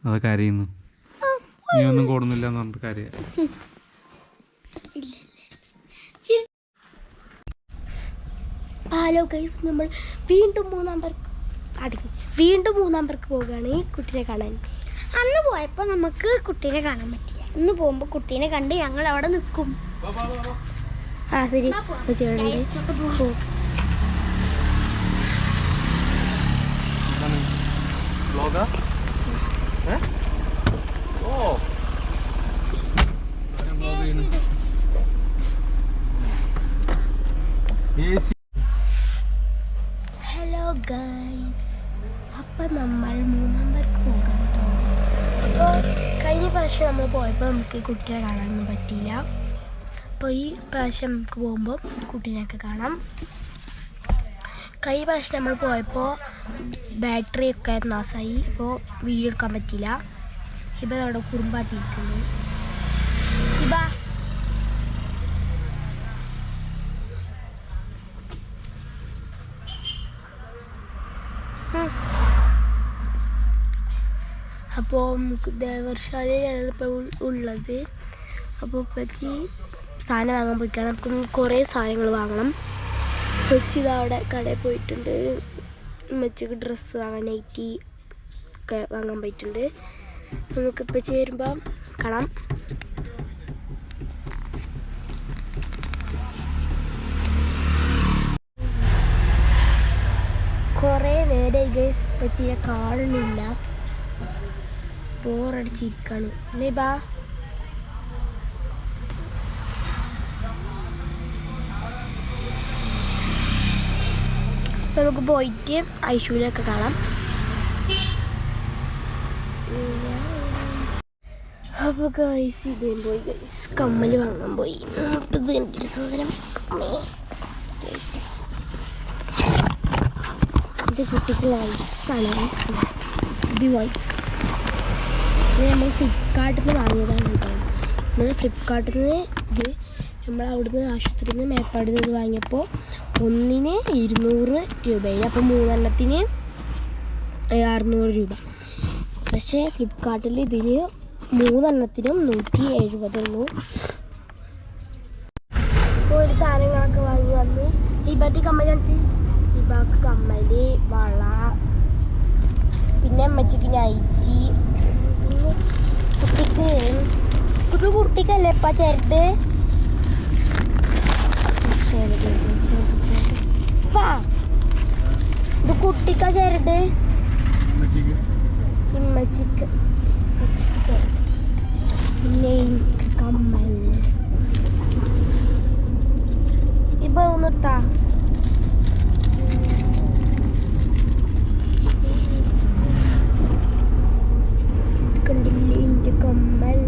അതൊക്കെ കരയുന്നു. നീ ഒന്നും കൂടുന്നില്ല എന്ന് പറഞ്ഞിട്ട് കരയാ. ഹലോ ഗൈസ്, നമ്മൾ വീണ്ടും മൂന്നാം പേർക്ക് പോവുകയാണ് കുട്ടീനെ കാണാൻ. അന്ന് പോയപ്പോൾ നമുക്ക് കുട്ടീനെ കാണാൻ പറ്റില്ല. ഇന്ന് പോകുമ്പോൾ കുട്ടീനെ കണ്ട് ഞങ്ങൾ അവിടെ നിൽക്കും. ആ ശരി, ഹലോ ഗൈസ്, അപ്പം നമ്മൾ മൂന്നാം പേർക്ക് പോകാം കേട്ടോ. അപ്പോൾ കഴിഞ്ഞ പ്രാവശ്യം നമ്മൾ പോയപ്പോൾ നമുക്ക് കുട്ടിയെ കാണാനൊന്നും പറ്റിയില്ല. അപ്പോൾ ഈ പ്രാവശ്യം നമുക്ക് പോകുമ്പോൾ കുട്ടീനെയൊക്കെ കാണാം. കഴിഞ്ഞ പ്രാവശ്യം നമ്മൾ പോയപ്പോൾ ബാറ്ററിയൊക്കെ നാശമായി. ഇപ്പോൾ വീഡിയോ എടുക്കാൻ പറ്റിയില്ല. ഇപ്പം അവിടെ കുറുമ്പാട്ടിയിരിക്കുന്നു. ഇബാ അപ്പോൾ നമുക്ക് ദേവർശാലയിലാണ് ഇപ്പോൾ ഉള്ളത്. അപ്പോൾ പറ്റി സാധനം വാങ്ങാൻ പോയിക്കാണ്. നമുക്ക് കുറേ സാധനങ്ങൾ വാങ്ങണം. കൊച്ചി ഇതവിടെ കടയിൽ പോയിട്ടുണ്ട്. ഉമ്മച്ചിക്ക് ഡ്രസ്സ് വാങ്ങാൻ, നൈറ്റി ഒക്കെ വാങ്ങാൻ പോയിട്ടുണ്ട്. നമുക്കിപ്പോൾ ചേരുമ്പോൾ കാണാം. കുറേ നേരം ഗൈസ് ഉപ്പച്ചിയെ കാണുന്നില്ല. ബോറടിച്ചിരിക്കാണ് അല്ലേ ബാ? നമുക്ക് പോയിട്ട് ഐശുവിനൊക്കെ കാണാം. അപ്പോൾ ഗൈസ് ഇതേം പോയി ഗൈസ് കമ്മൽ വാങ്ങാൻ പോയി. ഇത് എൻ്റെ ഒരു സാധനം. ഇത് കുട്ടിക്കുള്ള വൈപ്സാണ്. ഇത് വൈപ്സ് നമ്മൾ ഫ്ലിപ്കാർട്ടിൽ നിന്ന് വാങ്ങിയതാണ് കേട്ടോ. നമ്മൾ ഫ്ലിപ്കാർട്ടിൽ നിന്ന് ഇത് നമ്മൾ അവിടുന്ന് ആശുപത്രിയിൽ നിന്ന് മേപ്പാടിൽ നിന്ന് വാങ്ങിയപ്പോൾ ഒന്നിന് 200 രൂപയായി. അപ്പോൾ 3 600 രൂപ. പക്ഷേ ഫ്ലിപ്കാർട്ടിൽ ഇതിന് 3 170 ഉള്ളൂ. അപ്പോൾ ഒരു സാധനങ്ങളൊക്കെ വാങ്ങി വന്നു. ഇബാക്ക് കമ്മൽ കാണിച്ച്, ഇബാക്ക് കമ്മൽ, വള, പിന്നെ അമ്മച്ചിക്ക് നൈറ്റി, പിന്നെ കുട്ടിക്ക് കുട്ടിക്കല്ലേ ഇപ്പം ചെറുത് വാ, ഇത് കുട്ടിക്ക ചെറുത്, ഇമ്മച്ചിക്ക് പിന്നെ എനിക്ക് കമ്മൽ. ഇപ്പൊ നിർത്താ കണ്ടില്ലേ എൻ്റെ കമ്മൽ,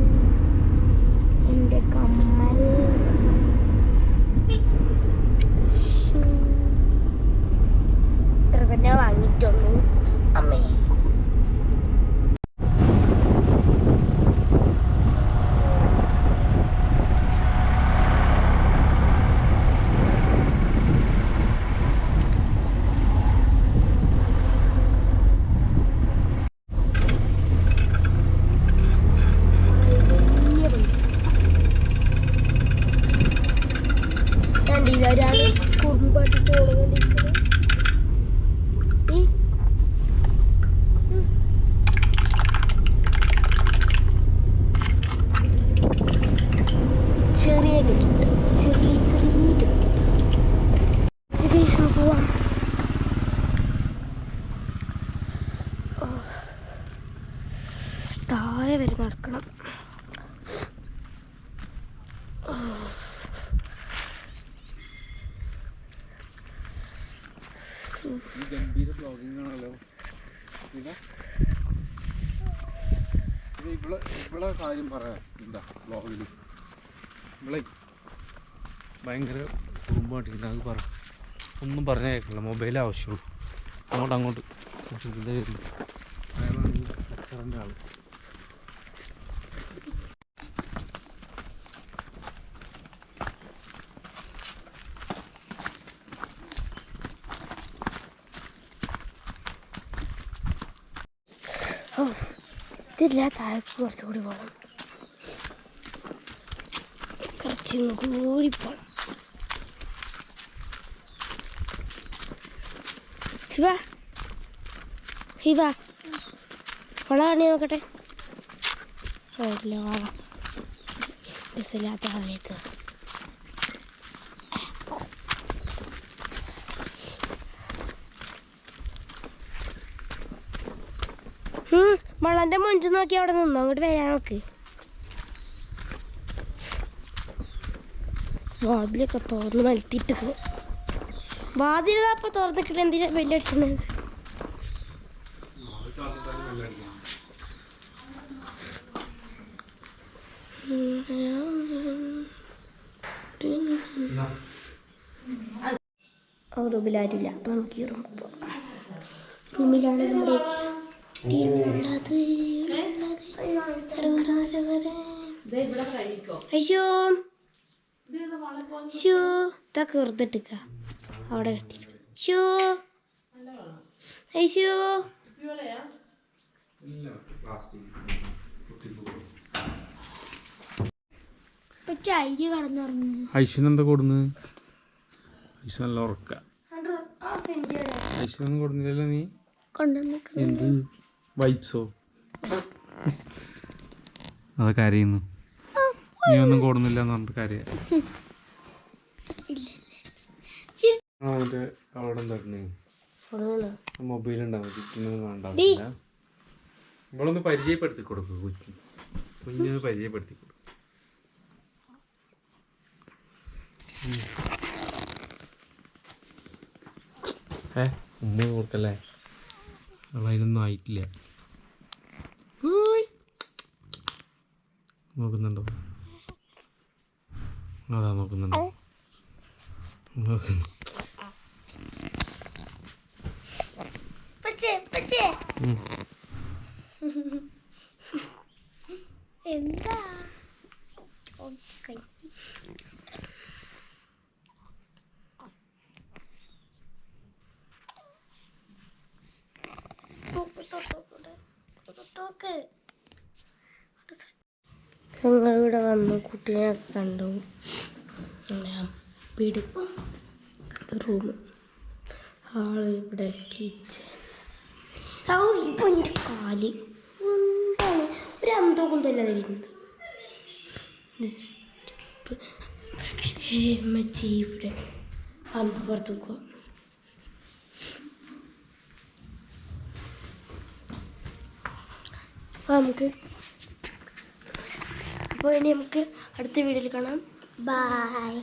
എൻ്റെ കമ്മൽ. ഇത്ര തന്നെ വാങ്ങിയിട്ടുള്ളൂ അമ്മേ. ഒരാള് കുറുമ്പാട്ടി ഫോണ് കണ്ടിരിക്കുന്നത്. ചെറിയ പോവാം. താഴെ വരെ നടക്കണം. ഗംഭീര ബ്ലോഗിംഗ് ആണല്ലോ. ഇവിടെ കാര്യം പറയാം. എന്താ ബ്ലോഗിൽ ഇവിടെ ഭയങ്കര കുറുമ്പാട്ടില്ല. അത് പറ, ഒന്നും പറഞ്ഞാൽ കേൾക്കില്ല. മൊബൈൽ ആവശ്യമുള്ളൂ. അങ്ങോട്ട് ഇതേ ഉള്ളൂ. അയാളാണെങ്കിൽ കച്ചറിൻ്റെ ആൾ. ഇതില്ല, താഴേക്ക് കുറച്ചുകൂടി പോകണം, കുറച്ചും കൂടി പോകണം. ശിവ ശിവ വള കാണി നോക്കട്ടെ. ഇല്ല വള ബസ്സില്ലാത്ത സമയത്ത് വളന്റെ മുഞ്ച് നോക്കി അവിടെ നിന്നോ, അങ്ങോട്ട് വരാൻ നോക്ക്. വാതിലൊക്കെ തുറന്ന് മലത്തിട്ട് പോ. വാതിലപ്പ തുറന്നിട്ട് എന്തിനാ ബെല്ലടിച്ചത്? റൂമിലാരില്ല, അപ്പൊ നമുക്ക് ഈ റൂമിൽ പോവാം. റൂമിലാണ് നമ്മുടെ ഇതൊക്കെ വെറുതെട്ടിക്ക അവിടെ കെട്ടി. ഐശ്വനെന്താ കൊടുന്ന്? ഐശ്വ നല്ല ഉറക്ക. ഐശ്വനും കൊടുന്നില്ലല്ലോ നീ. എന്ത് വൈബ്സോ? അതൊക്കെ കരയുന്നു. നീ ഒന്നും കൊടുന്നില്ല എന്ന് പറഞ്ഞിട്ട് കരയാ. മറ്റേ അവിടെ എന്തായിരുന്നു മൊബൈൽ ഉണ്ടാവും, ചുറ്റിനൊന്നും കാണണ്ടാവില്ല. നമ്മളൊന്ന് പരിചയപ്പെടുത്തി കൊടുക്കും, കുഞ്ഞൊന്ന് പരിചയപ്പെടുത്തി കൊടുക്കും. ഉമ്മ കൊടുക്കല്ലേ, അതിനൊന്നും ആയിട്ടില്ല. നോക്കുന്നുണ്ടോ? അതാ നോക്കുന്നുണ്ടോ? നോക്കുന്നു. എന്താ ഞങ്ങളിവിടെ വന്നു, കുട്ടീനെ കണ്ടു. വീട്, റൂം, ഹാള്, ഇവിടെ കിച്ചൺ. ഇപ്പൊ എൻ്റെ കാല് എന്താണ് ഒരു അന്തോ കുന്തല്ല വരുന്നത്. അമ്മച്ചി ഇവിടെ അമ്പ പുറത്ത് നോക്കുക. അപ്പോൾ ഇനി നമുക്ക് അടുത്ത വീഡിയോയിൽ കാണാം. ബൈ.